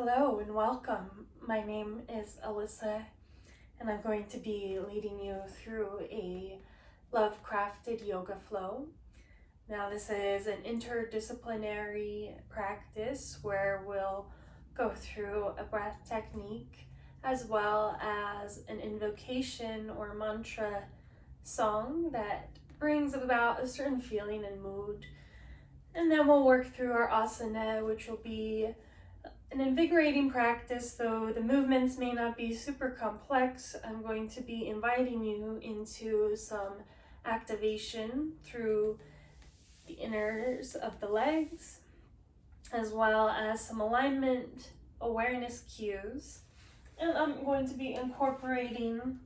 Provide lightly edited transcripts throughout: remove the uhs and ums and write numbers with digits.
Hello and welcome. My name is Alyssa and I'm going to be leading you through a love-crafted yoga flow. Now this is an interdisciplinary practice where we'll go through a breath technique as well as an invocation or mantra song that brings about a certain feeling and mood. And then we'll work through our asana, which will be an invigorating practice, though the movements may not be super complex. I'm going to be inviting you into some activation through the inners of the legs, as well as some alignment awareness cues. And I'm going to be incorporating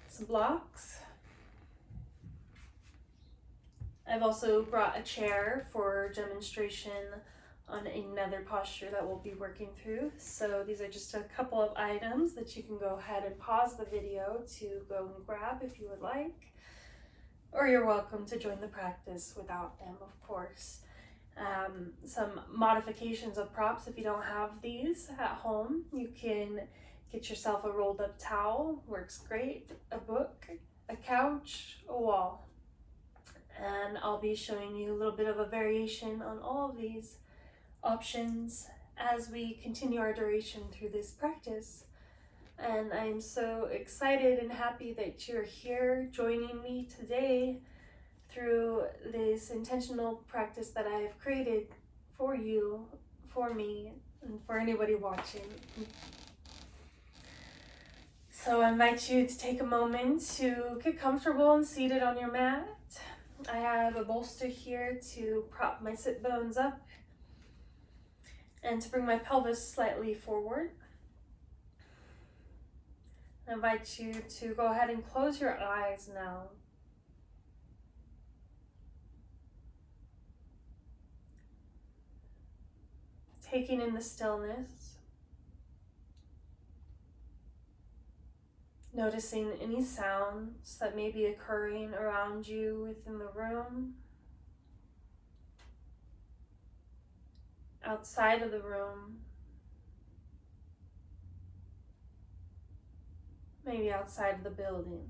some blocks. I've also brought a chair for demonstration on another posture that we'll be working through. So these are just a couple of items that you can go ahead and pause the video to go and grab if you would like, or you're welcome to join the practice without them, of course. Some modifications of props: if you don't have these at home, you can get yourself a rolled up towel, works great, a book, a couch, a wall. And I'll be showing you a little bit of a variation on all of these options as we continue our duration through this practice. And I'm so excited and happy that you're here joining me today through this intentional practice that I have created for you, for me, and for anybody watching. So I invite you to take a moment to get comfortable and seated on your mat. I have a bolster here to prop my sit bones up and to bring my pelvis slightly forward. I invite you to go ahead and close your eyes now. Taking in the stillness. Noticing any sounds that may be occurring around you within the room, outside of the room, maybe outside of the building.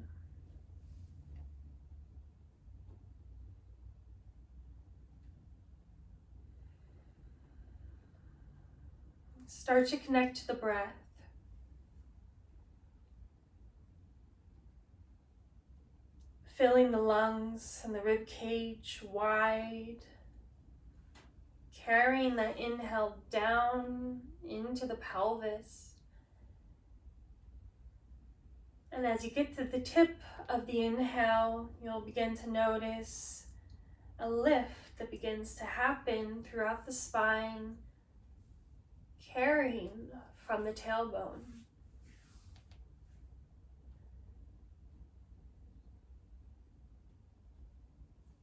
Start to connect to the breath. Filling the lungs and the rib cage wide. Carrying that inhale down into the pelvis. And as you get to the tip of the inhale, you'll begin to notice a lift that begins to happen throughout the spine, carrying from the tailbone.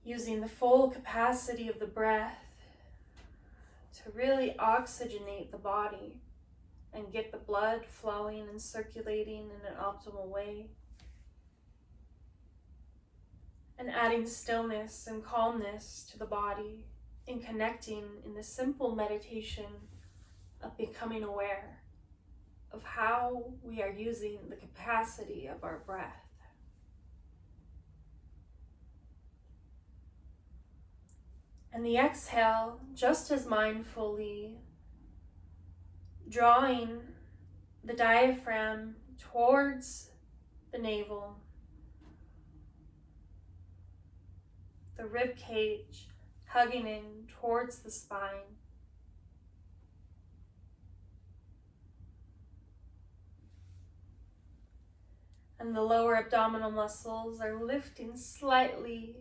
Using the full capacity of the breath to really oxygenate the body and get the blood flowing and circulating in an optimal way. And adding stillness and calmness to the body and connecting in the simple meditation of becoming aware of how we are using the capacity of our breath. And the exhale, just as mindfully, drawing the diaphragm towards the navel, the rib cage hugging in towards the spine. And the lower abdominal muscles are lifting slightly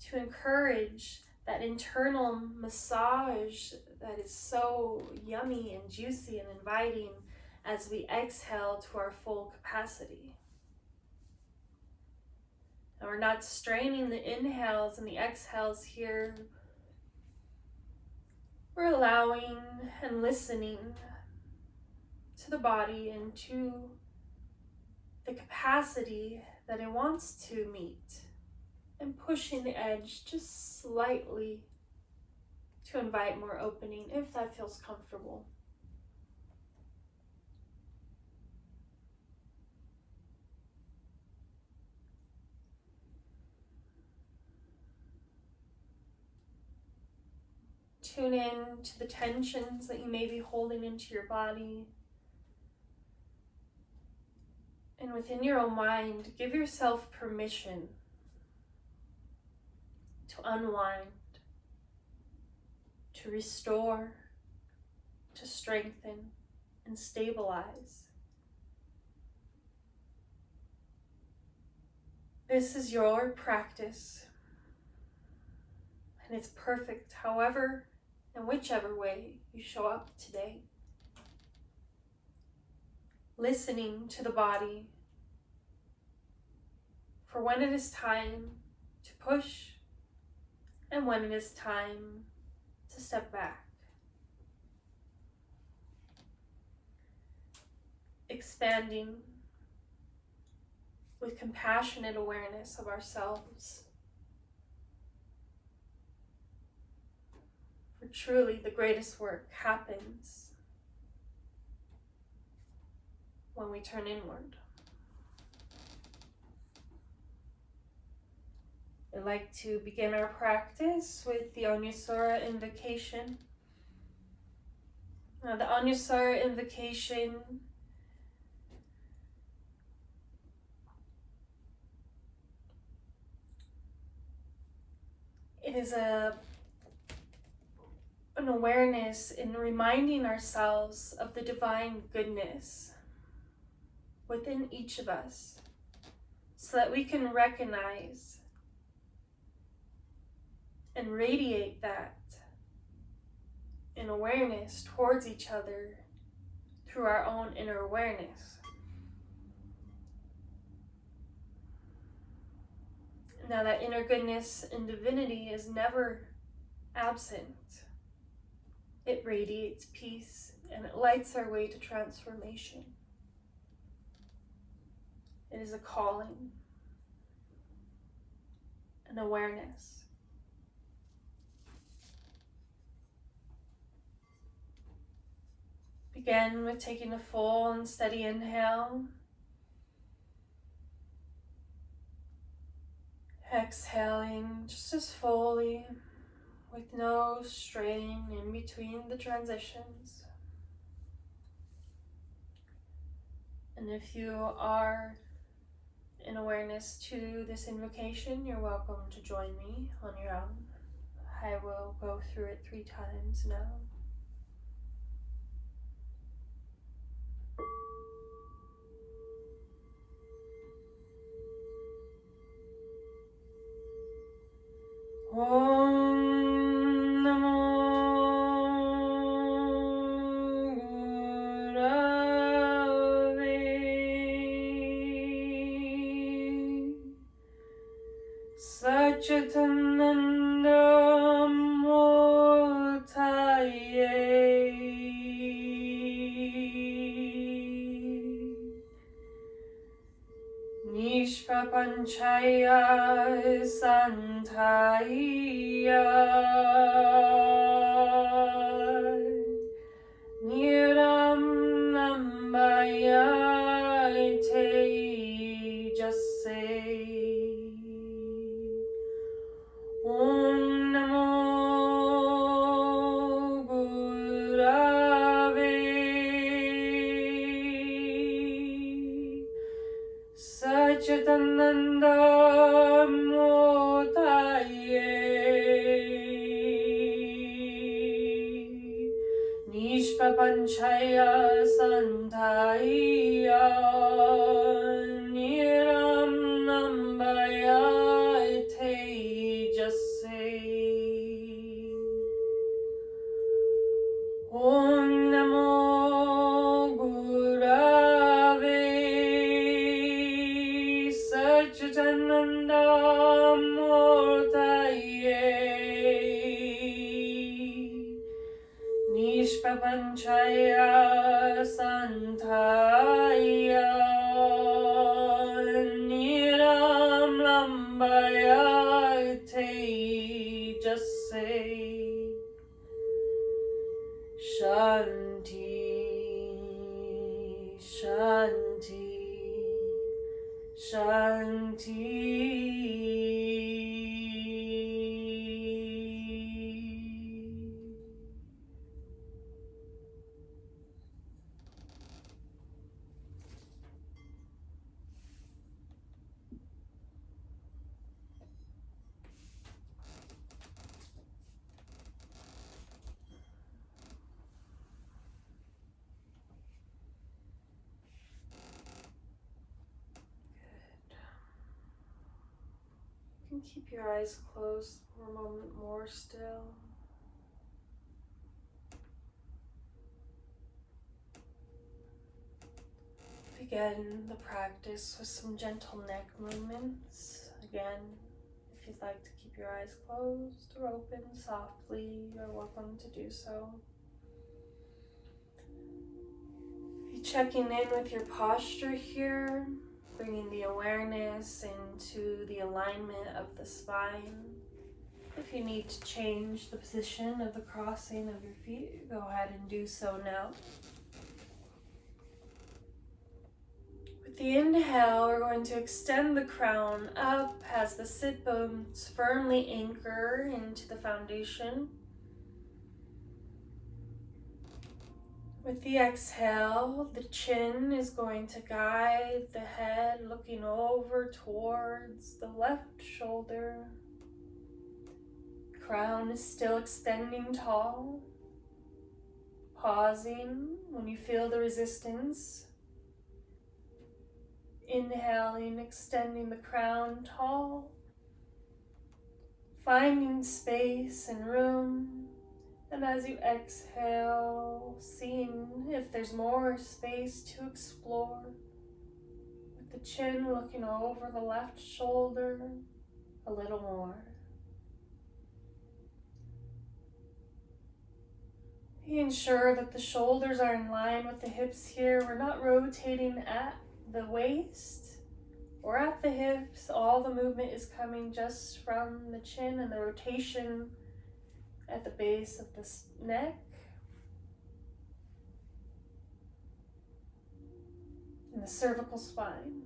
to encourage that internal massage that is so yummy and juicy and inviting as we exhale to our full capacity. And we're not straining the inhales and the exhales here. We're allowing and listening to the body and to the capacity that it wants to meet, and pushing the edge just slightly to invite more opening if that feels comfortable. Tune in to the tensions that you may be holding into your body. And within your own mind, give yourself permission to unwind, to restore, to strengthen, and stabilize. This is your practice, and it's perfect however and whichever way you show up today. Listening to the body for when it is time to push and when it is time to step back. Expanding with compassionate awareness of ourselves. For truly the greatest work happens when we turn inward. I'd like to begin our practice with the Onyasura Invocation. Now, the Onyasura Invocation it is an awareness in reminding ourselves of the divine goodness within each of us so that we can recognize and radiate that in awareness towards each other through our own inner awareness. Now, that inner goodness and divinity is never absent. It radiates peace and it lights our way to transformation. It is a calling, an awareness. Begin with taking a full and steady inhale. Exhaling just as fully, with no strain in between the transitions. And if you are in awareness to this invocation, you're welcome to join me on your own. I will go through it 3 times now. Om Namo Gurave Satchitananda Murtaye Nishpapanchaya Santaya Niram Nambaya Tejase Om Namo Gurave Satchitananda Murtaye Nishpapanchaya Santaya Niram Nambaya Tejase Om Namo Gurave Satchitananda Murtaye Nishpapanchaya Santaya Niram Nambaya Tejase Shanti, Shanti, Shanti. You can keep your eyes closed for a moment more still. Begin the practice with some gentle neck movements. Again, if you'd like to keep your eyes closed or open softly, you're welcome to do so. Be checking in with your posture here, bringing the awareness into the alignment of the spine. If you need to change the position of the crossing of your feet, go ahead and do so now. With the inhale, we're going to extend the crown up as the sit bones firmly anchor into the foundation. With the exhale, the chin is going to guide the head looking over towards the left shoulder. Crown is still extending tall. Pausing when you feel the resistance. Inhaling, extending the crown tall. Finding space and room. And as you exhale, seeing if there's more space to explore. With the chin looking over the left shoulder, a little more. Being sure that the shoulders are in line with the hips here. We're not rotating at the waist or at the hips. All the movement is coming just from the chin and the rotation at the base of the neck. And the cervical spine.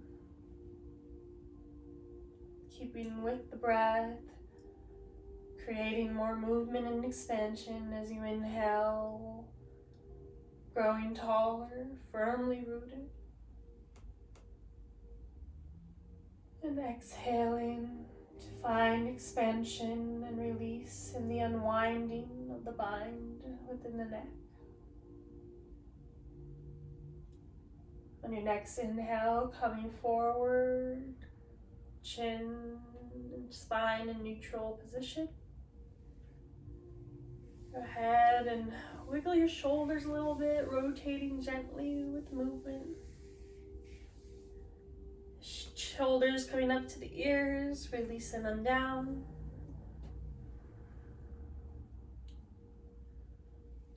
Keeping with the breath, creating more movement and expansion as you inhale, growing taller, firmly rooted. And exhaling to find expansion and release in the unwinding of the bind within the neck. On your next inhale, coming forward, chin and spine in neutral position. Go ahead and wiggle your shoulders a little bit, rotating gently with movement. Shoulders coming up to the ears, releasing them down.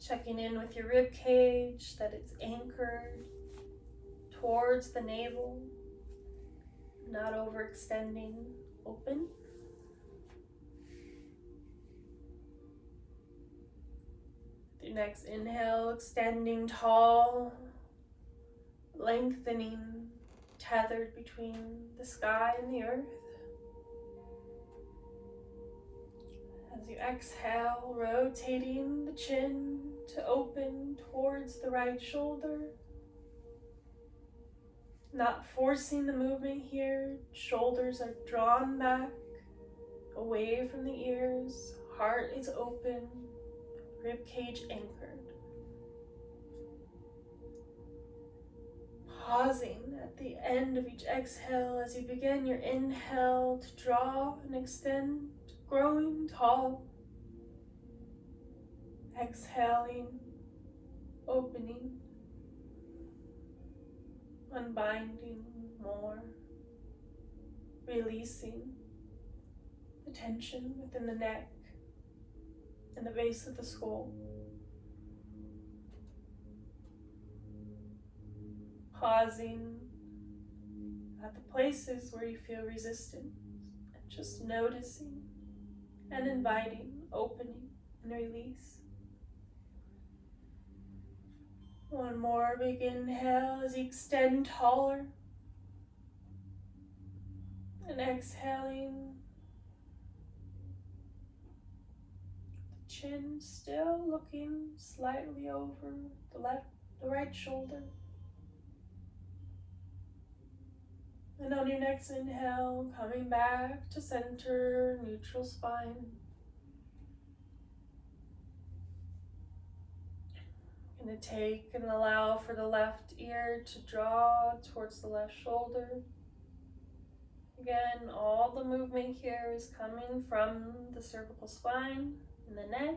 Checking in with your rib cage, that it's anchored towards the navel, not overextending, open. The next inhale, extending tall, lengthening, tethered between the sky and the earth. As you exhale, rotating the chin to open towards the right shoulder. Not forcing the movement here. Shoulders are drawn back, away from the ears. Heart is open, rib cage anchored. Pausing at the end of each exhale as you begin your inhale to draw and extend, growing tall. Exhaling, opening, unbinding more, releasing the tension within the neck and the base of the skull. Pausing at the places where you feel resistance and just noticing and inviting, opening and release. One more big inhale as you extend taller. And exhaling. The chin still looking slightly over the right shoulder. And on your next inhale, coming back to center, neutral spine. Going to take and allow for the left ear to draw towards the left shoulder. Again, all the movement here is coming from the cervical spine and the neck.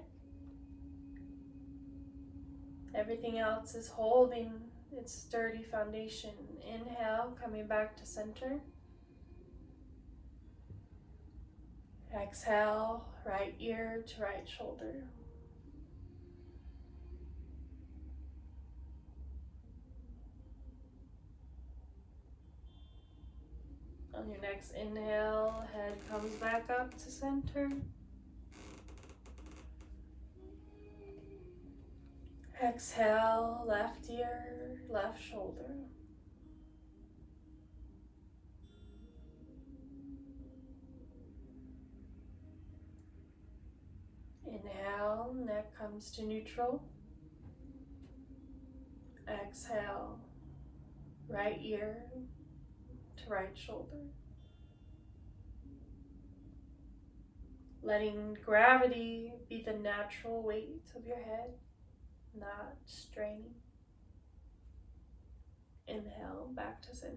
Everything else is holding its sturdy foundation. Inhale, coming back to center. Exhale, right ear to right shoulder. On your next inhale, head comes back up to center. Exhale, left ear, left shoulder. Inhale, neck comes to neutral. Exhale, right ear to right shoulder. Letting gravity be the natural weight of your head, not straining. Inhale, back to center.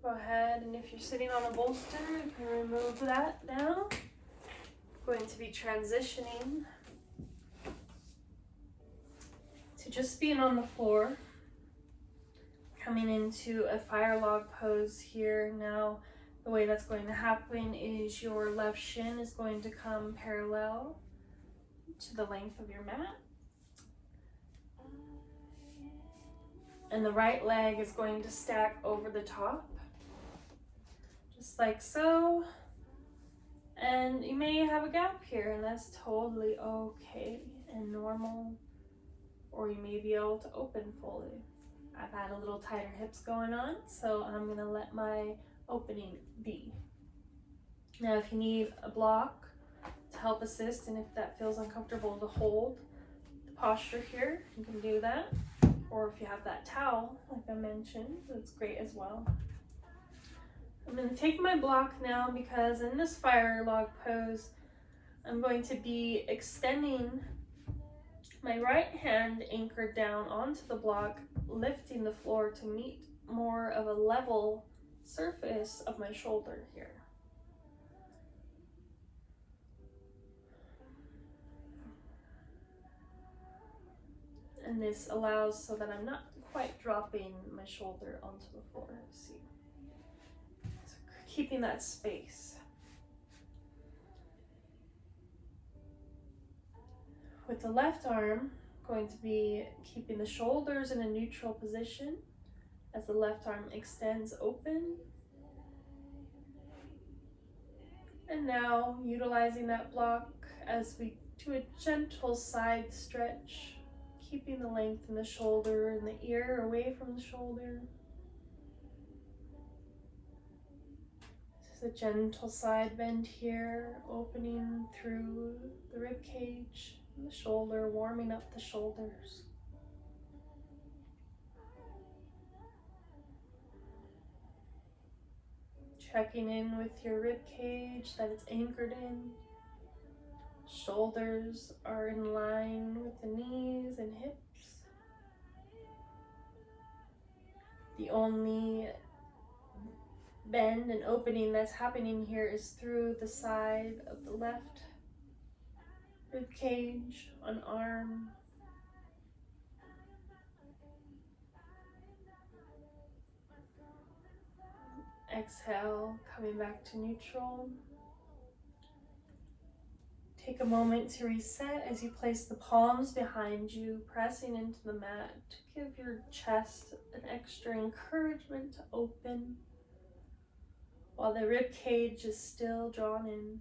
Go ahead, and if you're sitting on a bolster, you can remove that now. Going to be transitioning to just being on the floor, coming into a fire log pose here. Now, the way that's going to happen is your left shin is going to come parallel to the length of your mat. And the right leg is going to stack over the top, just like so. And you may have a gap here, and that's totally okay and normal. Or you may be able to open fully. I've had a little tighter hips going on, so I'm gonna let my opening be. Now, if you need a block to help assist, and if that feels uncomfortable to hold the posture here, you can do that. Or if you have that towel, like I mentioned, that's great as well. I'm going to take my block now because in this fire log pose, I'm going to be extending my right hand anchored down onto the block, lifting the floor to meet more of a level surface of my shoulder here. And this allows so that I'm not quite dropping my shoulder onto the floor. See? So keeping that space. With the left arm, going to be keeping the shoulders in a neutral position as the left arm extends open. And now utilizing that block as we do a gentle side stretch, keeping the length in the shoulder and the ear away from the shoulder. Just a gentle side bend here, opening through the rib cage and the shoulder, warming up the shoulders. Checking in with your rib cage that it's anchored in. Shoulders are in line with the knees and hips. The only bend and opening that's happening here is through the side of the left rib cage, on arm. Exhale, coming back to neutral. Take a moment to reset as you place the palms behind you, pressing into the mat to give your chest an extra encouragement to open. while the rib cage is still drawn in.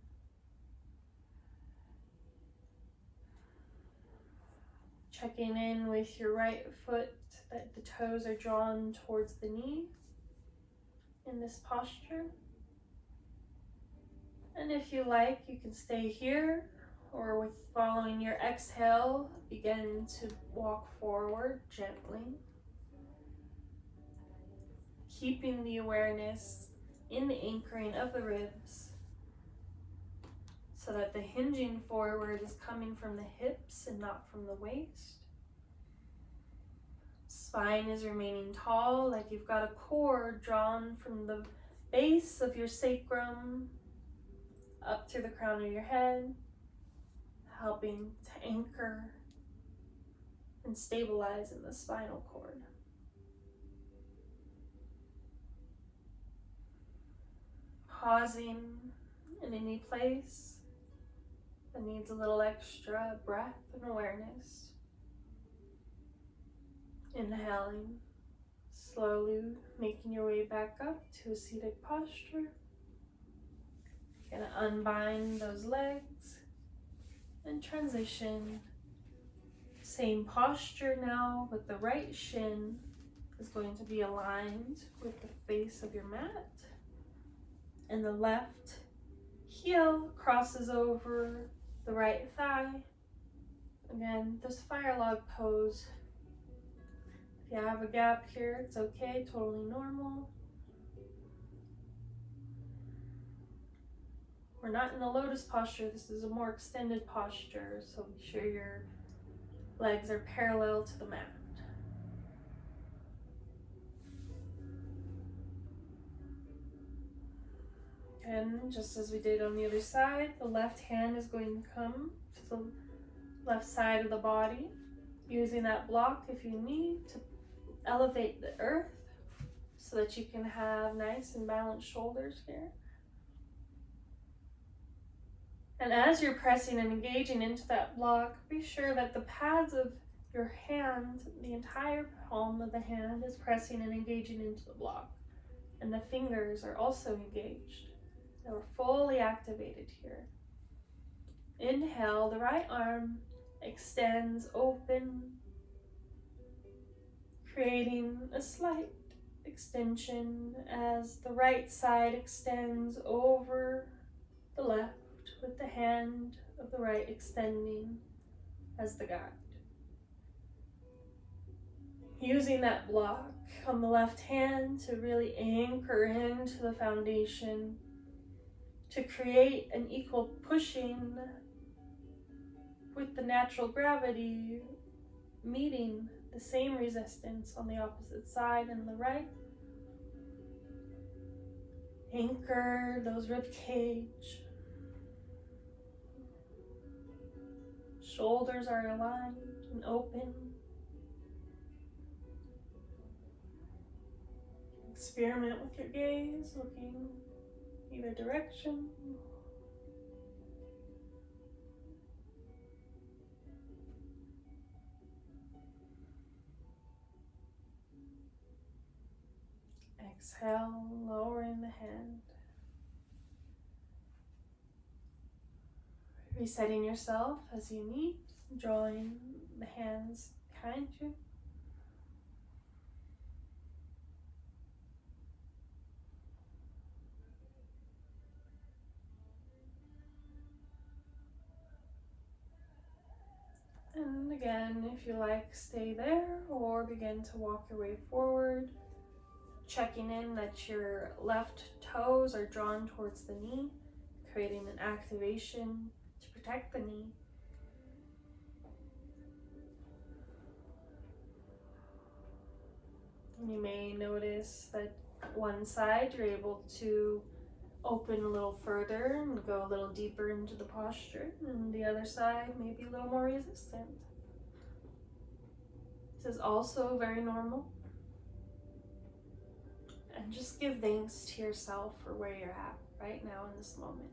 Checking in with your right foot, that the toes are drawn towards the knee in this posture. And if you like, you can stay here, or with following your exhale, begin to walk forward gently. Keeping the awareness in the anchoring of the ribs so that the hinging forward is coming from the hips and not from the waist. Spine is remaining tall, like you've got a cord drawn from the base of your sacrum up to the crown of your head, helping to anchor and stabilize in the spinal cord. Pausing in any place that needs a little extra breath and awareness. Inhaling, slowly making your way back up to a seated posture. You're gonna unbind those legs and transition. Same posture now, but the right shin is going to be aligned with the face of your mat. And the left heel crosses over the right thigh. Again, this fire log pose. If you have a gap here, it's okay, totally normal. We're not in the lotus posture, this is a more extended posture, so be sure your legs are parallel to the mat. And just as we did on the other side, the left hand is going to come to the left side of the body, using that block if you need to elevate the earth so that you can have nice and balanced shoulders here. And as you're pressing and engaging into that block, be sure that the pads of your hand, the entire palm of the hand, is pressing and engaging into the block. And the fingers are also engaged. They were fully activated here. Inhale, the right arm extends open, creating a slight extension as the right side extends over the left, with the hand of the right extending as the guide. Using that block on the left hand to really anchor into the foundation, to create an equal pushing with the natural gravity meeting the same resistance on the opposite side and the right. Anchor those rib cage. Shoulders are aligned and open. Experiment with your gaze, looking either direction. Exhale, lowering the hand. Resetting yourself as you need, drawing the hands behind you. And again, if you like, stay there or begin to walk your way forward, checking in that your left toes are drawn towards the knee, creating an activation to protect the knee. You may notice that one side you're able to open a little further and go a little deeper into the posture, and the other side may be a little more resistant. This is also very normal. And just give thanks to yourself for where you're at right now in this moment.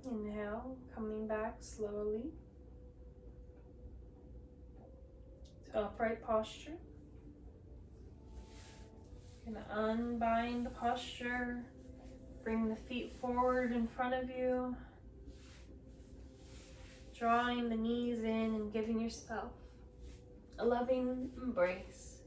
Inhale, coming back slowly. to upright posture. You're going to unbind the posture, bring the feet forward in front of you, drawing the knees in and giving yourself a loving embrace.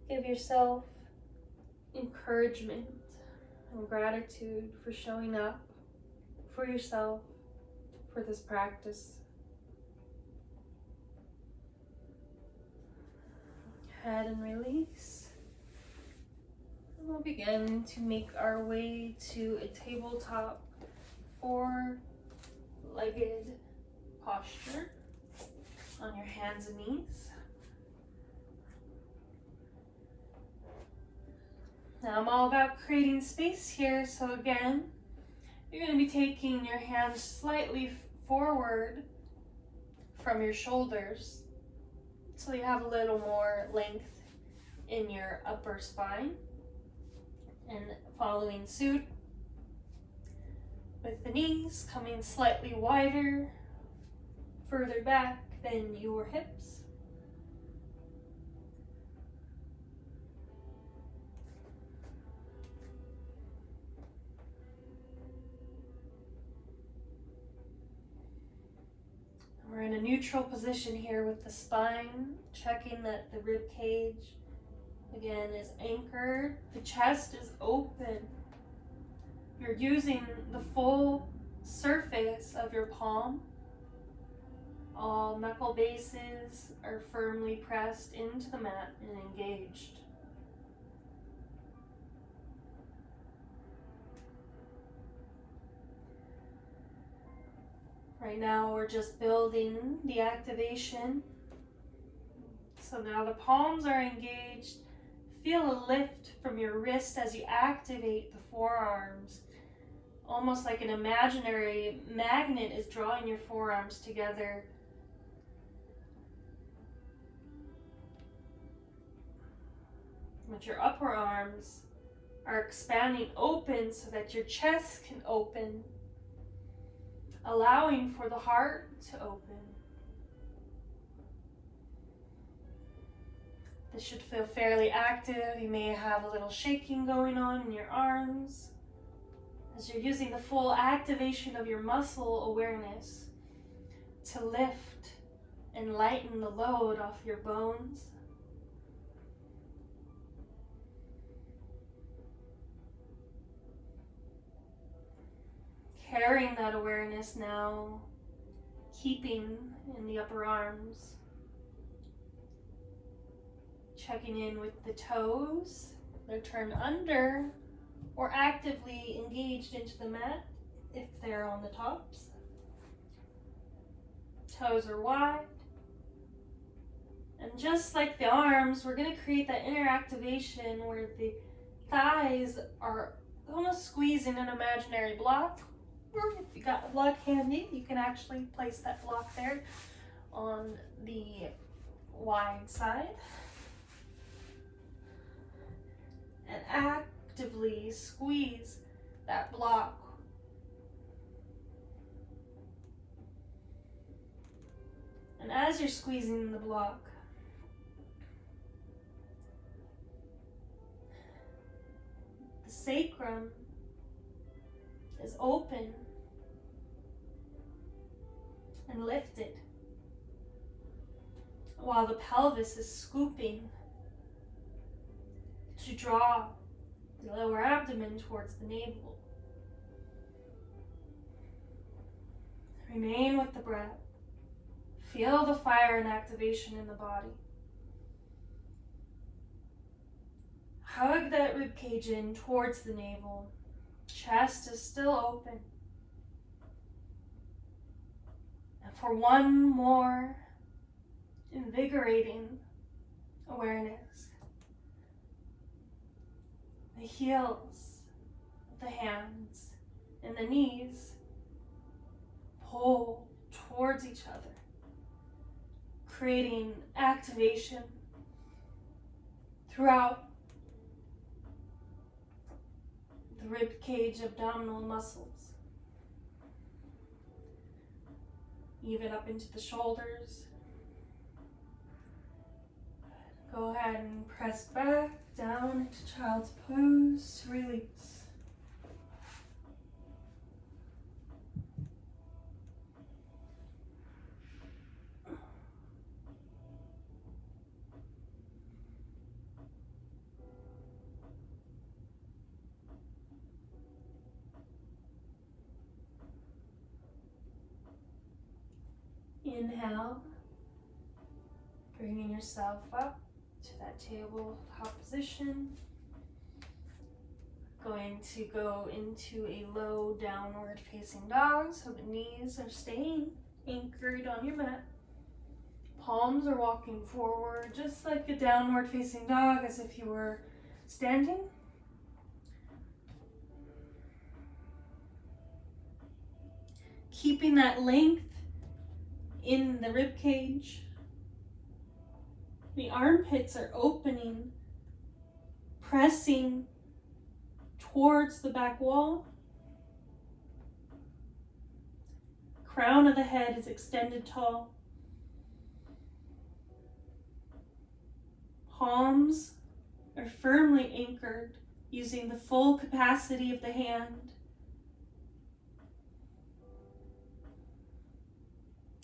Give yourself encouragement and gratitude for showing up for yourself for this practice. Head and release. And we'll begin to make our way to a tabletop four-legged posture on your hands and knees. Now I'm all about creating space here, so again, you're going to be taking your hands slightly forward from your shoulders so you have a little more length in your upper spine, and following suit with the knees coming slightly wider, further back than your hips. We're in a neutral position here with the spine, checking that the rib cage, again, is anchored. The chest is open. You're using the full surface of your palm. All knuckle bases are firmly pressed into the mat and engaged. Right now we're just building the activation. So now the palms are engaged. Feel a lift from your wrist as you activate the forearms. Almost like an imaginary magnet is drawing your forearms together. But your upper arms are expanding open so that your chest can open, allowing for the heart to open. This should feel fairly active. You may have a little shaking going on in your arms as you're using the full activation of your muscle awareness to lift and lighten the load off your bones. Carrying that awareness now, keeping in the upper arms. Checking in with the toes. They're turned under or actively engaged into the mat if they're on the tops. Toes are wide. And just like the arms, we're going to create that inner activation where the thighs are almost squeezing an imaginary block. Or if you got a block handy, you can actually place that block there on the wide side. And actively squeeze that block. And as you're squeezing the block, the sacrum is open and lifted, while the pelvis is scooping to draw the lower abdomen towards the navel. Remain with the breath. Feel the fire and activation in the body. Hug that rib cage in towards the navel. Chest is still open. And for one more invigorating awareness, the heels of the hands and the knees pull towards each other, creating activation throughout the rib cage, abdominal muscles. Even up into the shoulders. Go ahead and press back down into child's pose to release. Inhale, bringing yourself up to that tabletop position. Going to go into a low downward facing dog, so the knees are staying anchored on your mat. Palms are walking forward, just like a downward facing dog, as if you were standing. Keeping that length in the rib cage. The armpits are opening, pressing towards the back wall. Crown of the head is extended tall. Palms are firmly anchored using the full capacity of the hand.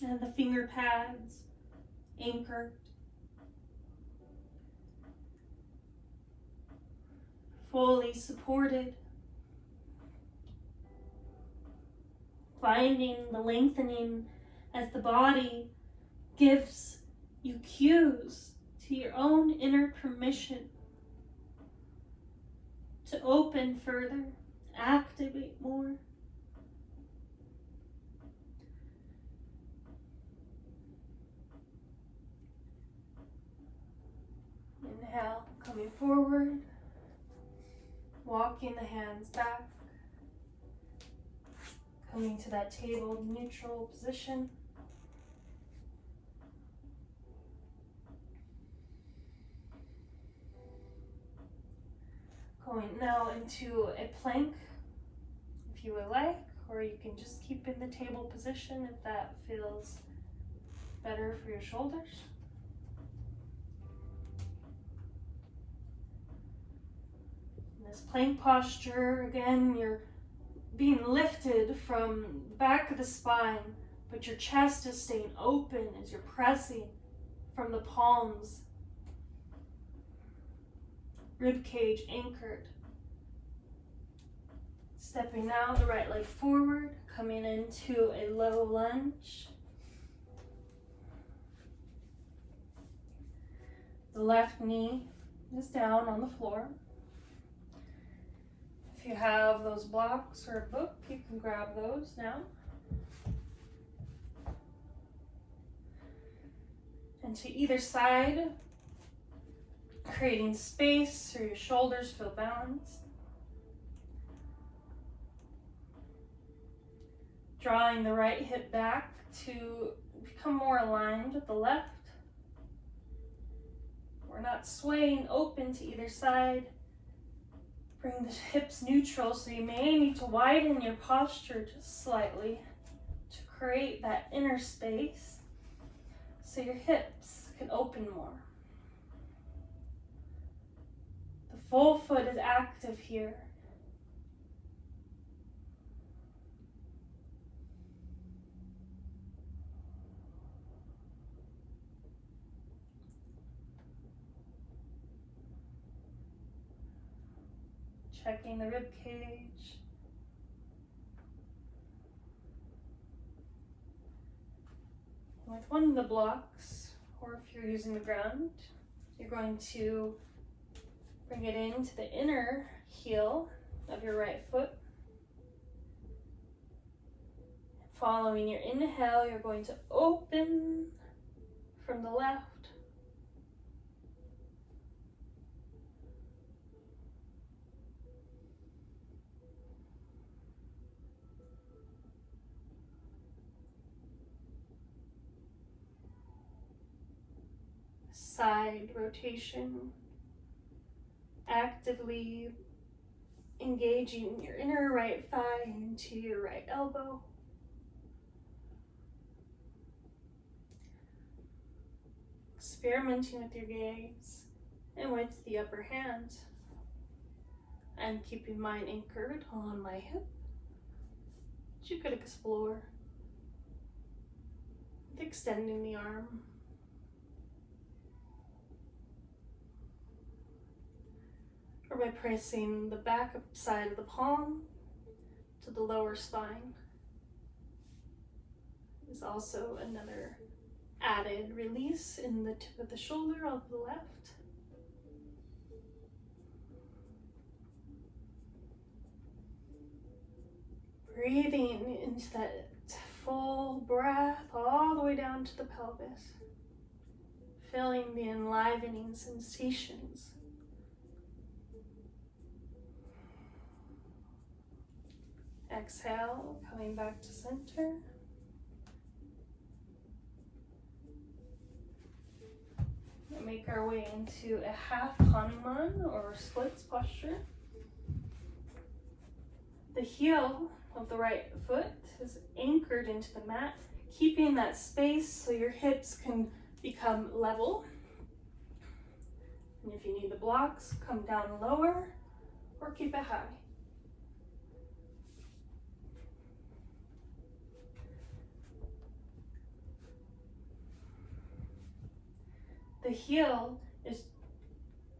And the finger pads anchored. Fully supported. Finding the lengthening as the body gives you cues to your own inner permission to open further, activate more. Inhale, coming forward, walking the hands back, coming to that table neutral position. Going now into a plank, if you would like, or you can just keep in the table position if that feels better for your shoulders. In this plank posture, again, you're being lifted from the back of the spine, but your chest is staying open as you're pressing from the palms. Rib cage anchored. Stepping now the right leg forward, coming into a low lunge. The left knee is down on the floor. If you have those blocks or a book, you can grab those now. And to either side, creating space so your shoulders feel balanced. Drawing the right hip back to become more aligned with the left. We're not swaying open to either side. Bring the hips neutral, so you may need to widen your posture just slightly to create that inner space so your hips can open more. The full foot is active here. Checking the rib cage. With one of the blocks, or if you're using the ground, you're going to bring it into the inner heel of your right foot. Following your inhale, you're going to open from the left. Side rotation, actively engaging engaging your inner right thigh into your right elbow. Experimenting with your gaze and with the upper hand. I'm keeping mine anchored on my hip. But you could explore with extending the arm. Or by pressing the back side of the palm to the lower spine. Is also another added release in the tip of the shoulder on the left. Breathing into that full breath all the way down to the pelvis. Feeling the enlivening sensations. Exhale, coming back to center. And make our way into a half Hanuman or splits posture. The heel of the right foot is anchored into the mat, keeping that space so your hips can become level. And if you need the blocks, come down lower or keep it high. The heel is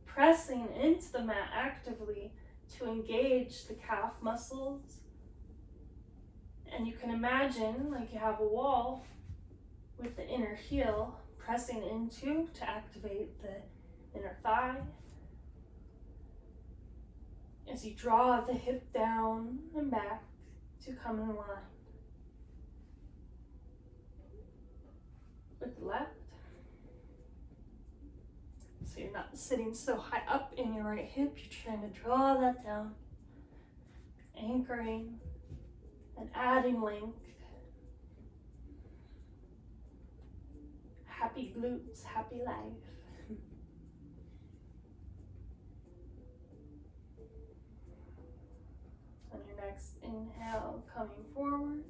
pressing into the mat actively to engage the calf muscles. And you can imagine like you have a wall with the inner heel pressing into to activate the inner thigh. As you draw the hip down and back to come in line with the left. So you're not sitting so high up in your right hip, you're trying to draw that down, anchoring and adding length. Happy glutes, happy life. On your next inhale, coming forward,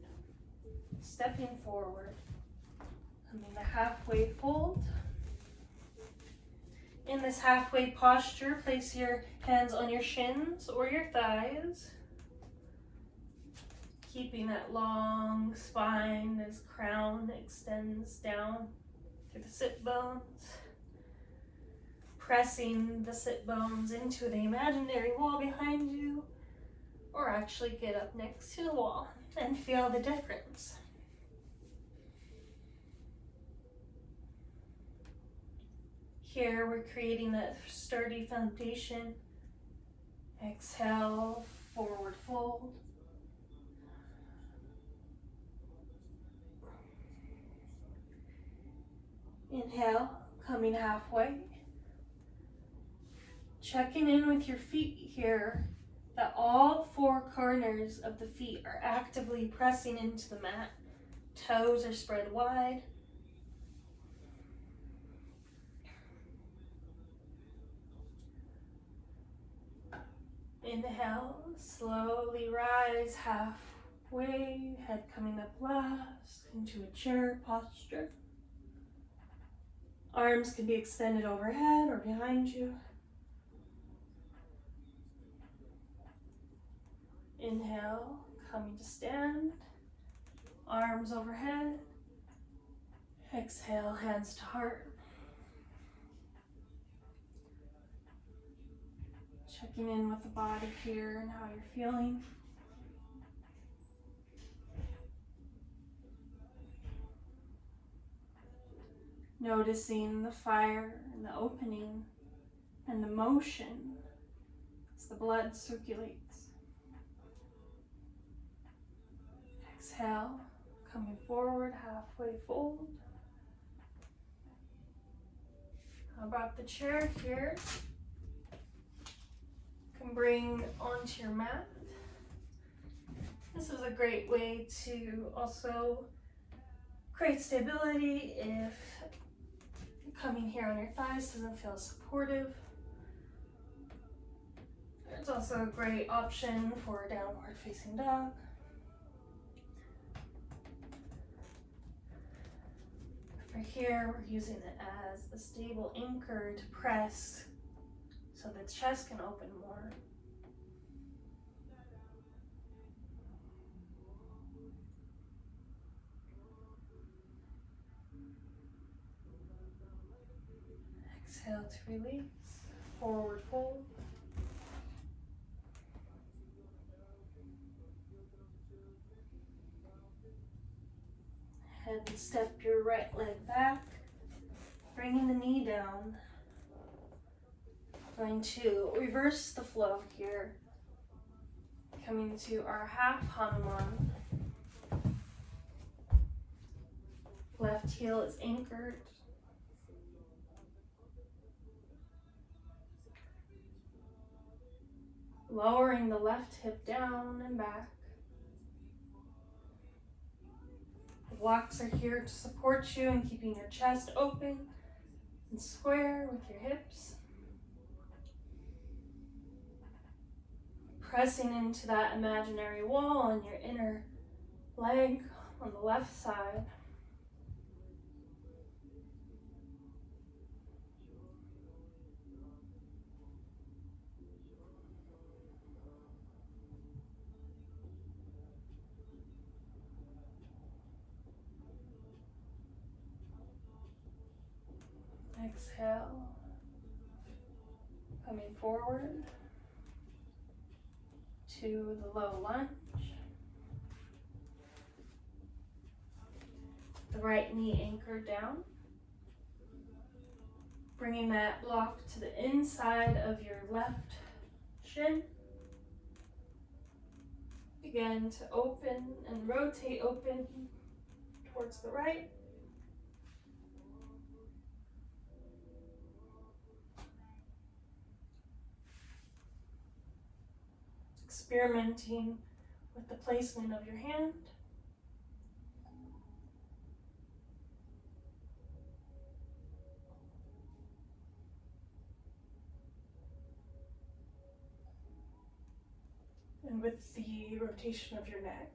stepping forward, coming to halfway fold. In this halfway posture, place your hands on your shins or your thighs, keeping that long spine as crown extends down through the sit bones, pressing the sit bones into the imaginary wall behind you, or actually get up next to the wall and feel the difference. Here we're creating that sturdy foundation. Exhale, forward fold. Inhale, coming halfway. Checking in with your feet here, that all four corners of the feet are actively pressing into the mat. Toes are spread wide. Inhale, slowly rise halfway, head coming up last into a chair posture. Arms can be extended overhead or behind you. Inhale, coming to stand, arms overhead. Exhale, hands to heart. Checking in with the body here and how you're feeling. Noticing the fire and the opening and the motion as the blood circulates. Exhale, coming forward, halfway fold. How about the chair here? You can bring onto your mat. This is a great way to also create stability if coming here on your thighs doesn't feel supportive. It's also a great option for downward facing dog. For here, we're using it as a stable anchor to press so the chest can open more. Exhale to release, forward fold. And step your right leg back, bringing the knee down. Going to reverse the flow here. Coming to our half Hanuman. Left heel is anchored. Lowering the left hip down and back. The blocks are here to support you in keeping your chest open and square with your hips. Pressing into that imaginary wall on your inner leg on the left side. Exhale, coming forward to the low lunge. The right knee anchored down. Bringing that block to the inside of your left shin. Begin to open and rotate open towards the right. Experimenting with the placement of your hand. And with the rotation of your neck.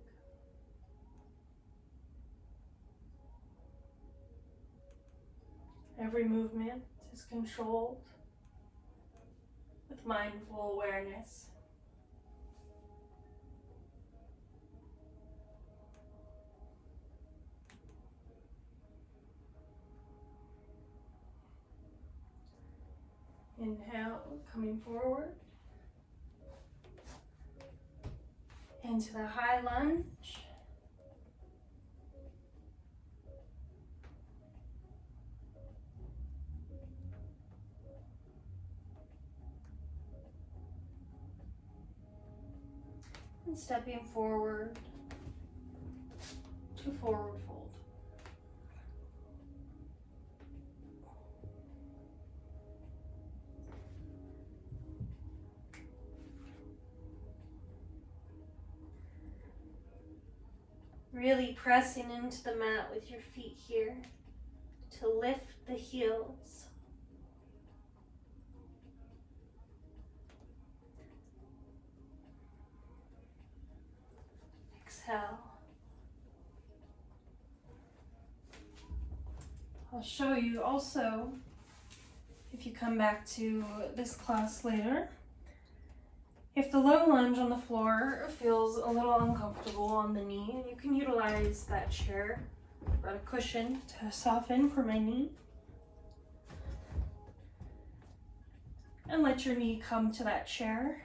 Every movement is controlled with mindful awareness. Inhale, coming forward into the high lunge. And stepping forward to forward fold. Really pressing into the mat with your feet here to lift the heels. Exhale. I'll show you also, if you come back to this class later, if the low lunge on the floor feels a little uncomfortable on the knee, you can utilize that chair or a cushion to soften for my knee. And let your knee come to that chair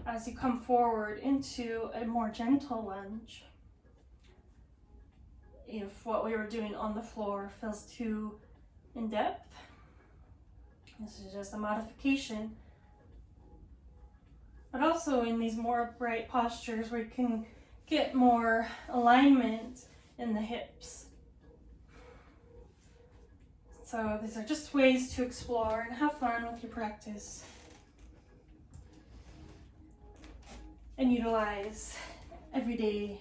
as you come forward into a more gentle lunge. If what we were doing on the floor feels too in depth, this is just a modification. But also in these more upright postures where you can get more alignment in the hips. So these are just ways to explore and have fun with your practice. And utilize everyday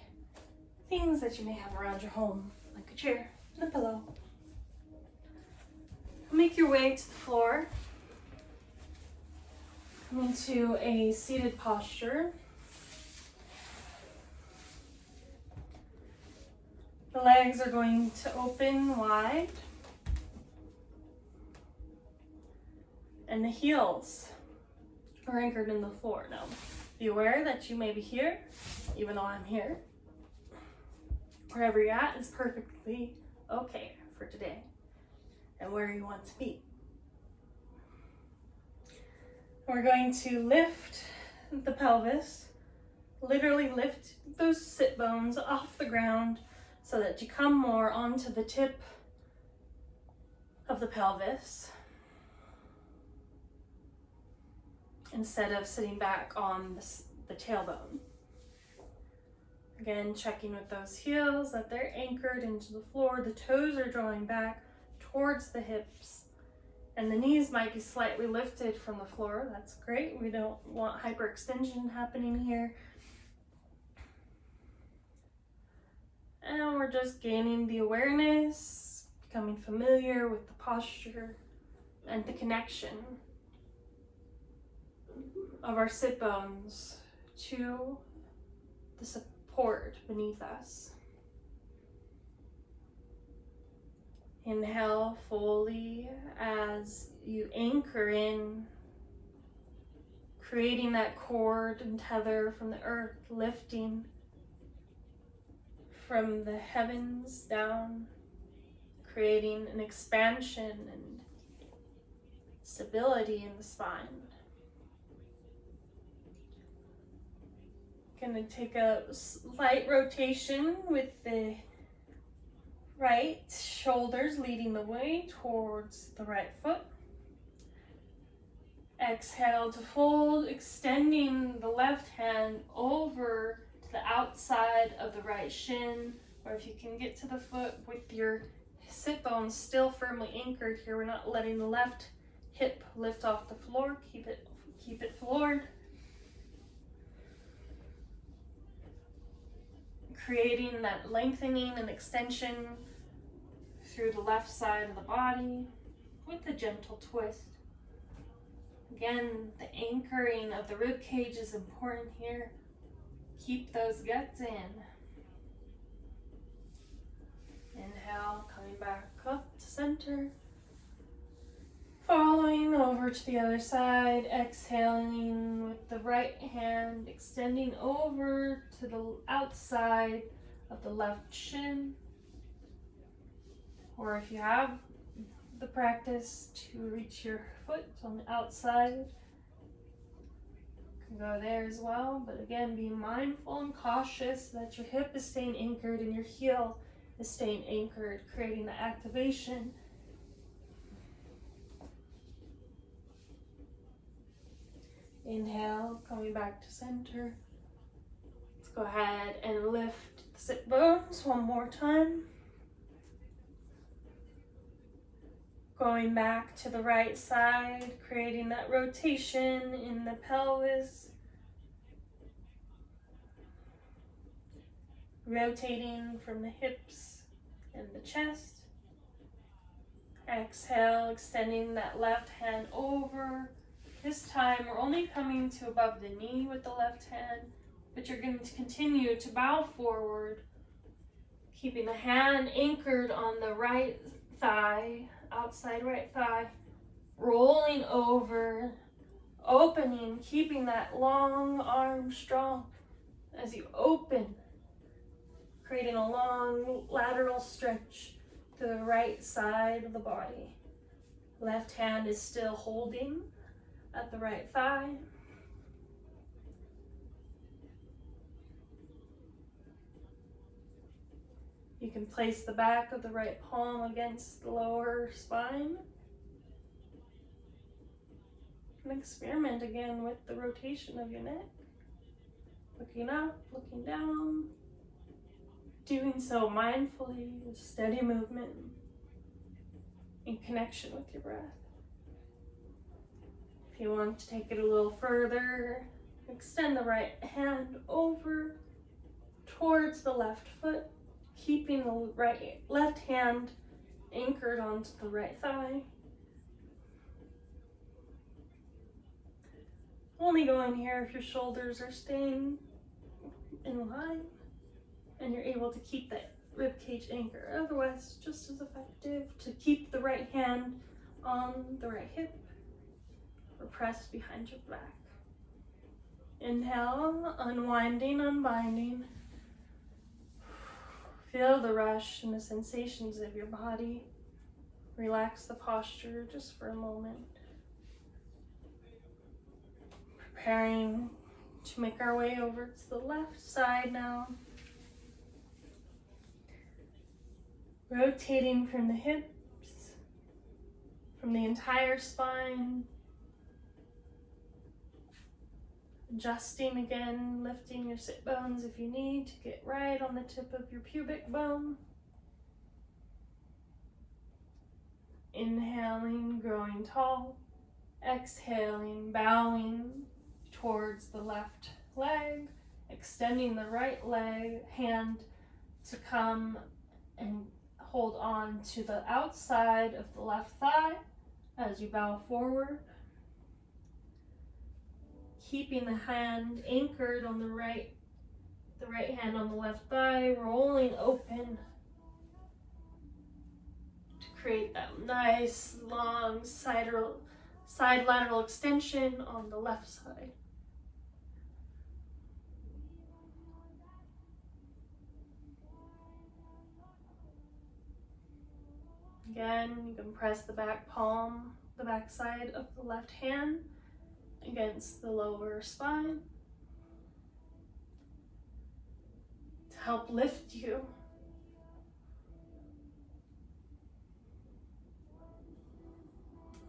things that you may have around your home, like a chair and a pillow. Make your way to the floor. into a seated posture. The legs are going to open wide. And the heels are anchored in the floor. Now, be aware that you may be here, even though I'm here. Wherever you're at is perfectly okay for today and where you want to be. We're going to lift the pelvis, literally lift those sit bones off the ground so that you come more onto the tip of the pelvis instead of sitting back on the tailbone. Again, checking with those heels that they're anchored into the floor. The toes are drawing back towards the hips, and the knees might be slightly lifted from the floor. That's great. We don't want hyperextension happening here. And we're just gaining the awareness, becoming familiar with the posture and the connection of our sit bones to the support beneath us. Inhale fully as you anchor in, creating that cord and tether from the earth, lifting from the heavens down, creating an expansion and stability in the spine. Gonna take a slight rotation with the right shoulders leading the way towards the right foot. Exhale to fold, extending the left hand over to the outside of the right shin, or if you can get to the foot with your sit bones still firmly anchored here. We're not letting the left hip lift off the floor. Keep it floored. Creating that lengthening and extension through the left side of the body with a gentle twist. Again, the anchoring of the rib cage is important here. Keep those guts in. Inhale, coming back up to center. Following over to the other side, exhaling with the right hand, extending over to the outside of the left shin. Or if you have the practice to reach your foot on the outside, you can go there as well. But again, be mindful and cautious that your hip is staying anchored and your heel is staying anchored, creating the activation. Inhale, coming back to center. Let's go ahead and lift the sit bones one more time. Going back to the right side, creating that rotation in the pelvis. Rotating from the hips and the chest. Exhale, extending that left hand over. This time, we're only coming to above the knee with the left hand, but you're going to continue to bow forward, keeping the hand anchored on the right thigh, outside right thigh, rolling over, opening, keeping that long arm strong as you open, creating a long lateral stretch to the right side of the body. Left hand is still holding at the right thigh. You can place the back of the right palm against the lower spine. And experiment again with the rotation of your neck. Looking up, looking down. Doing so mindfully with steady movement in connection with your breath. If you want to take it a little further, extend the right hand over towards the left foot, keeping the left hand anchored onto the right thigh. Only going here if your shoulders are staying in line and you're able to keep that ribcage anchor. Otherwise, just as effective to keep the right hand on the right hip or pressed behind your back. Inhale, unwinding, unbinding. Feel the rush and the sensations of your body. Relax the posture just for a moment. Preparing to make our way over to the left side now. Rotating from the hips, from the entire spine. Adjusting again, lifting your sit bones if you need to get right on the tip of your pubic bone. Inhaling, growing tall. Exhaling, bowing towards the left leg. Extending the right leg, hand to come and hold on to the outside of the left thigh as you bow forward. Keeping the hand anchored on the right hand on the left thigh, rolling open to create that nice long side lateral extension on the left side. Again, you can press the back palm, the back side of the left hand against the lower spine to help lift you.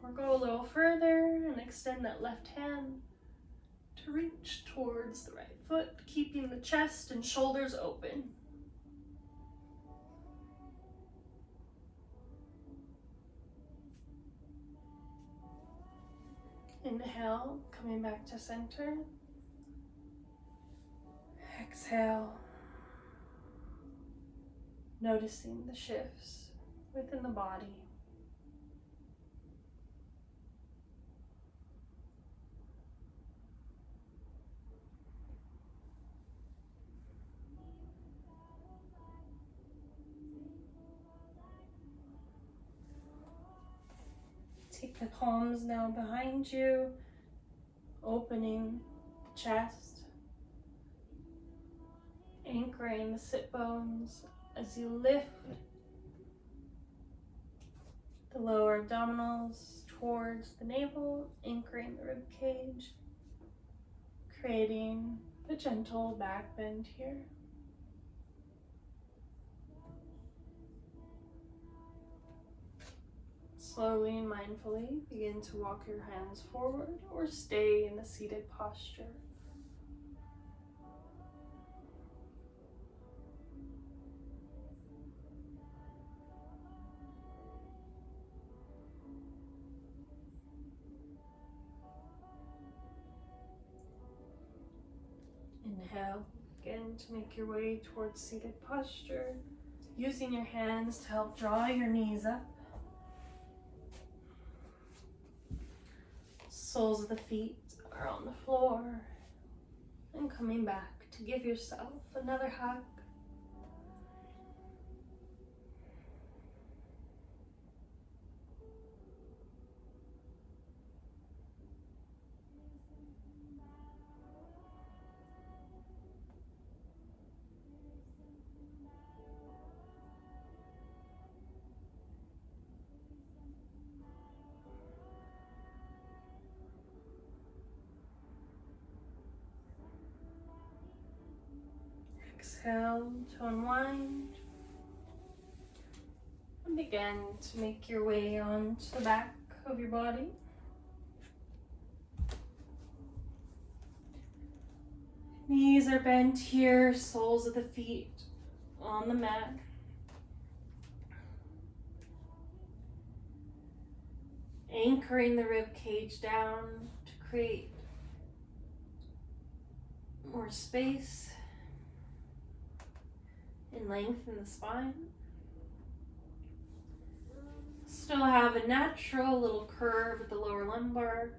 Or go a little further and extend that left hand to reach towards the right foot, keeping the chest and shoulders open. Inhale, coming back to center. Exhale, noticing the shifts within the body. Take the palms now behind you, opening the chest, anchoring the sit bones as you lift the lower abdominals towards the navel, anchoring the rib cage, creating a gentle back bend here. Slowly and mindfully begin to walk your hands forward or stay in the seated posture. Inhale again to make your way towards seated posture, using your hands to help draw your knees up. Soles of the feet are on the floor, and coming back to give yourself another hug. Exhale to unwind and begin to make your way onto the back of your body. Knees are bent here, soles of the feet on the mat. Anchoring the rib cage down to create more space and length in the spine. Still have a natural little curve at the lower lumbar.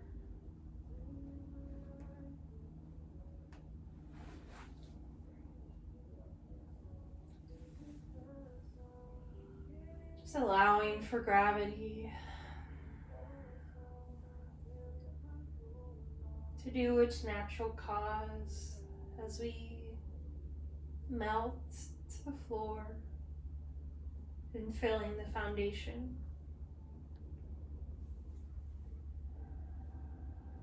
Just allowing for gravity to do its natural cause as we melt to the floor and filling the foundation.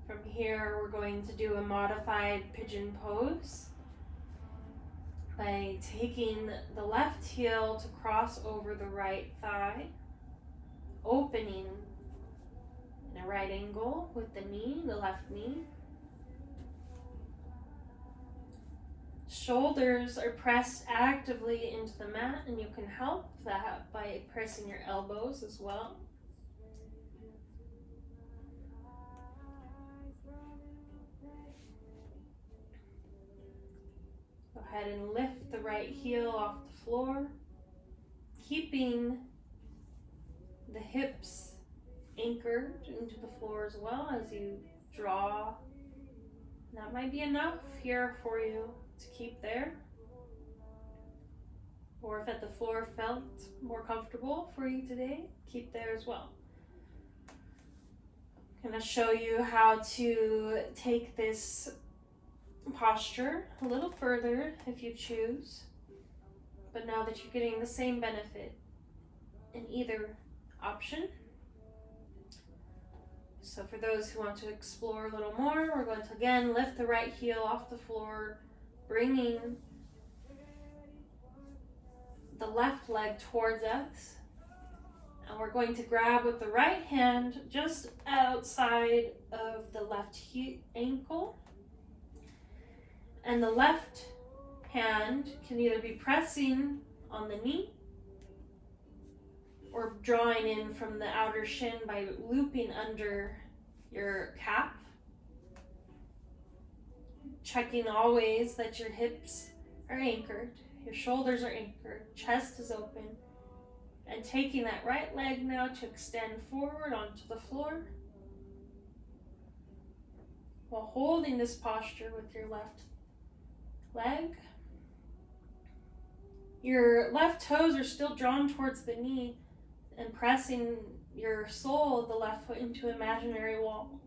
From here, we're going to do a modified pigeon pose by taking the left heel to cross over the right thigh, opening in a right angle with the knee, the left knee. Shoulders are pressed actively into the mat, and you can help that by pressing your elbows as well. Go ahead and lift the right heel off the floor, keeping the hips anchored into the floor as well as you draw. That might be enough here for you to keep there. Or if the floor felt more comfortable for you today, keep there as well. I'm going to show you how to take this posture a little further if you choose, but know that you're getting the same benefit in either option. So for those who want to explore a little more, we're going to again lift the right heel off the floor, bringing the left leg towards us, and we're going to grab with the right hand just outside of the left ankle. And the left hand can either be pressing on the knee or drawing in from the outer shin by looping under your calf. Checking always that your hips are anchored, your shoulders are anchored, chest is open. And taking that right leg now to extend forward onto the floor while holding this posture with your left leg. Your left toes are still drawn towards the knee and pressing your sole of the left foot into an imaginary wall.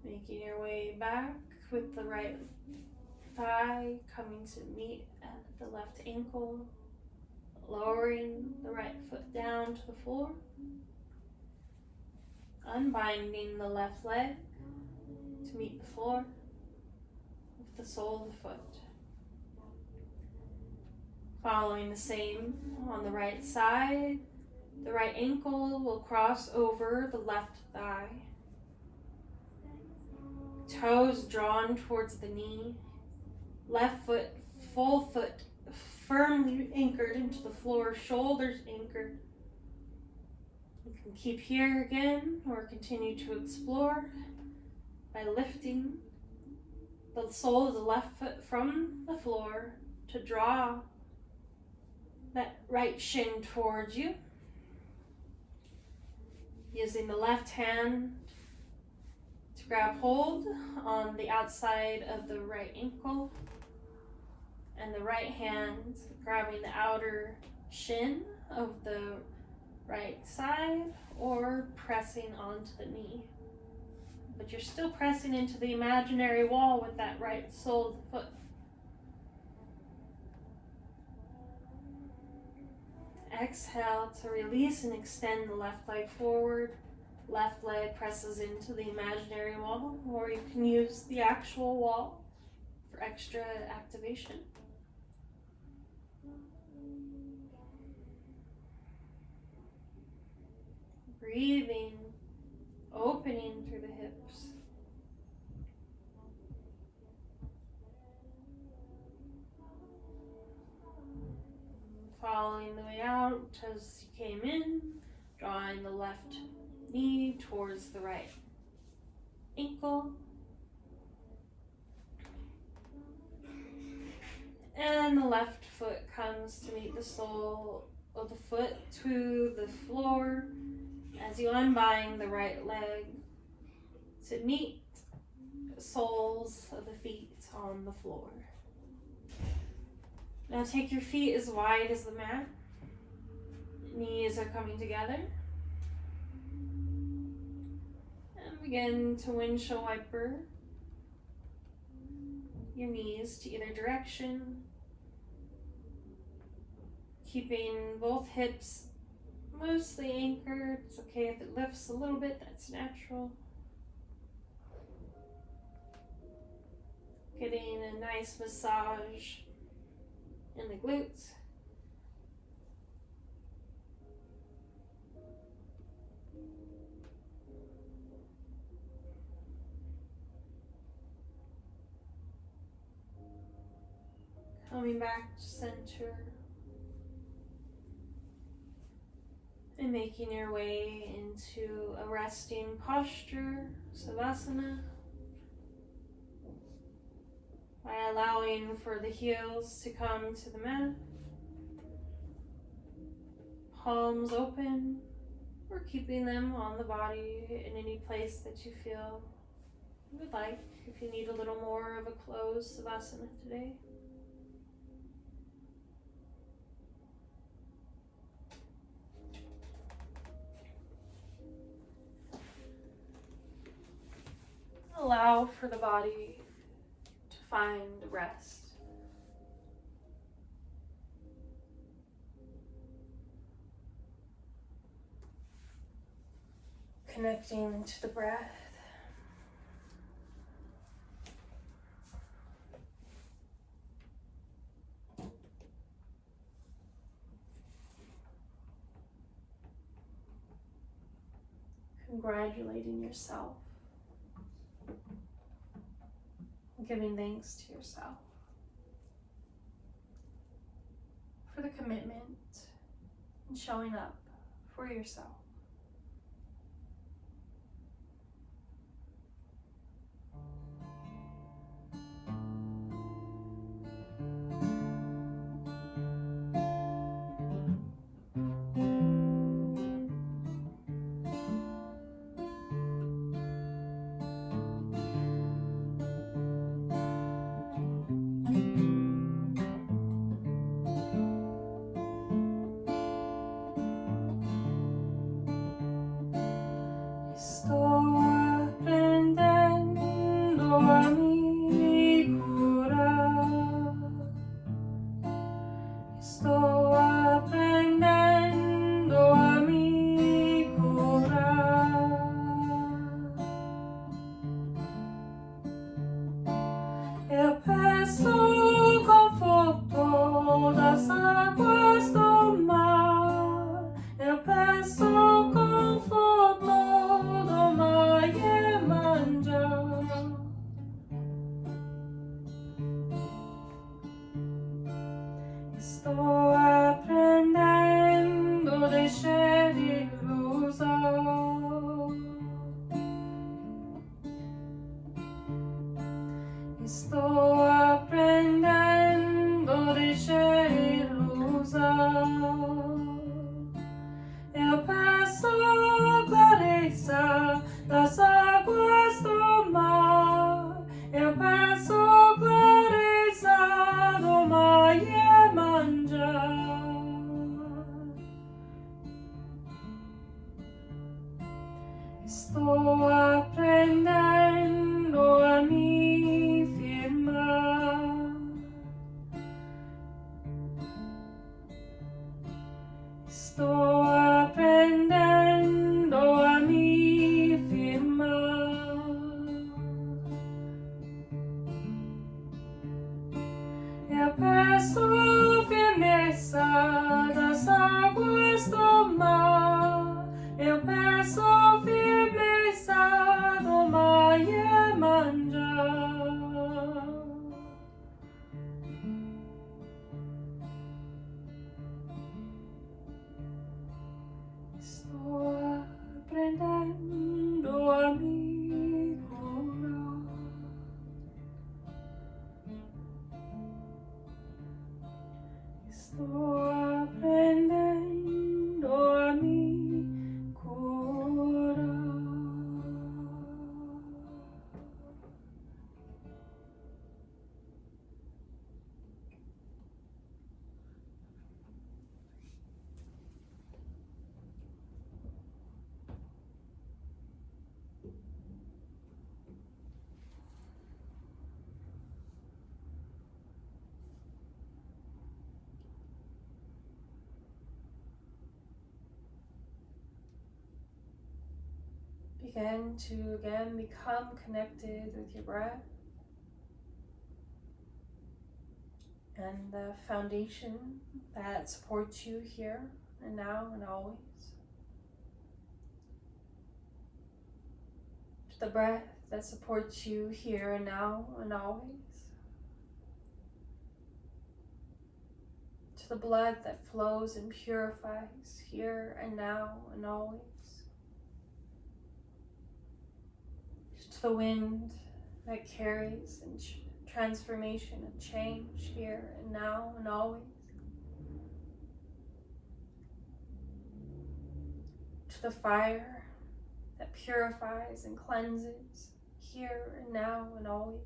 Making your way back with the right thigh coming to meet at the left ankle. Lowering the right foot down to the floor. Unbinding the left leg to meet the floor with the sole of the foot. Following the same on the right side, the right ankle will cross over the left thigh. Toes drawn towards the knee. Left foot, full foot, firmly anchored into the floor, shoulders anchored. You can keep here again or continue to explore by lifting the sole of the left foot from the floor to draw that right shin towards you. Using the left hand to grab hold on the outside of the right ankle. And the right hand grabbing the outer shin of the right side or pressing onto the knee. But you're still pressing into the imaginary wall with that right sole of the foot. Exhale to release and extend the left leg forward. Left leg presses into the imaginary wall, or you can use the actual wall for extra activation. Breathing, opening through the hips. Following the way out as you came in, drawing the left knee towards the right ankle. And the left foot comes to meet the sole of the foot to the floor as you unbind the right leg to meet the soles of the feet on the floor. Now take your feet as wide as the mat. Knees are coming together. And begin to windshield wiper your knees to either direction, keeping both hips mostly anchored. It's okay if it lifts a little bit, that's natural. Getting a nice massage in the glutes. Coming back to center. And making your way into a resting posture, Savasana, by allowing for the heels to come to the mat, palms open, or keeping them on the body in any place that you feel you would like, if you need a little more of a closed Savasana today. Allow for the body to find rest. Connecting to the breath. Congratulating yourself. Giving thanks to yourself for the commitment and showing up for yourself. Sto apprendendo a mi curare. begin to become connected with your breath and the foundation that supports you here and now and always. To the breath that supports you here and now and always. To the blood that flows and purifies here and now and always. To the wind that carries and transformation and change here and now and always. To the fire that purifies and cleanses here and now and always.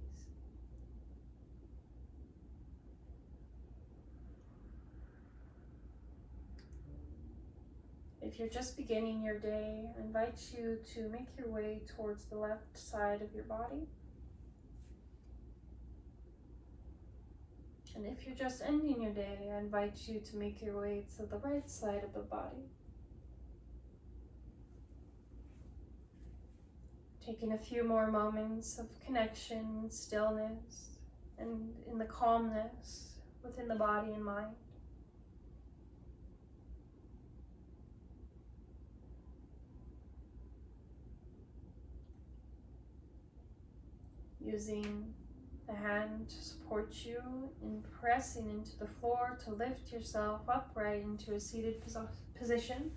If you're just beginning your day, I invite you to make your way towards the left side of your body. And if you're just ending your day, I invite you to make your way to the right side of the body. Taking a few more moments of connection, stillness, and in the calmness within the body and mind. Using the hand to support you in pressing into the floor to lift yourself upright into a seated position.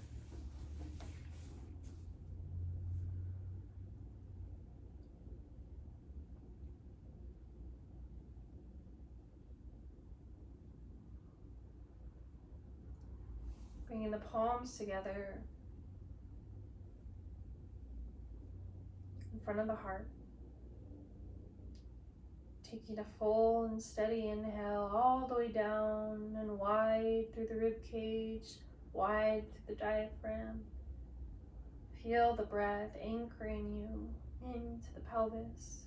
Bringing the palms together in front of the heart. Taking a full and steady inhale all the way down and wide through the rib cage, wide through the diaphragm. Feel the breath anchoring you into the pelvis.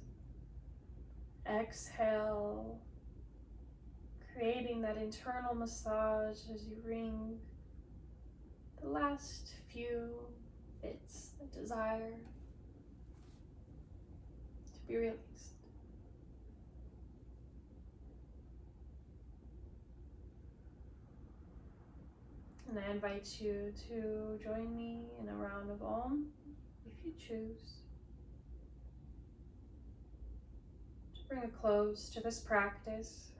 Exhale, creating that internal massage as you bring the last few bits of desire to be released. And I invite you to join me in a round of Om, if you choose. To bring a close to this practice,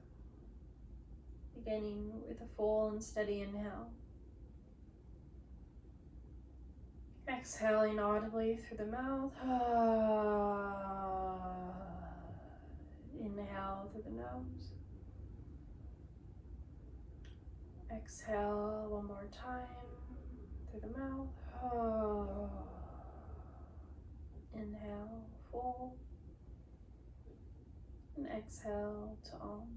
beginning with a full and steady inhale. Exhaling audibly through the mouth. Inhale through the nose. Exhale one more time through the mouth. Inhale full. And exhale to Om.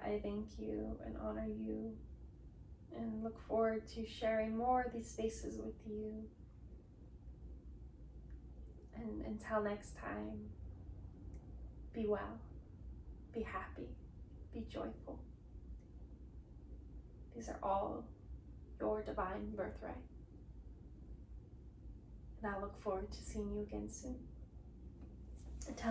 I thank you and honor you and look forward to sharing more of these spaces with you. And until next time, be well, be happy, be joyful. These are all your divine birthright. And I look forward to seeing you again soon. Until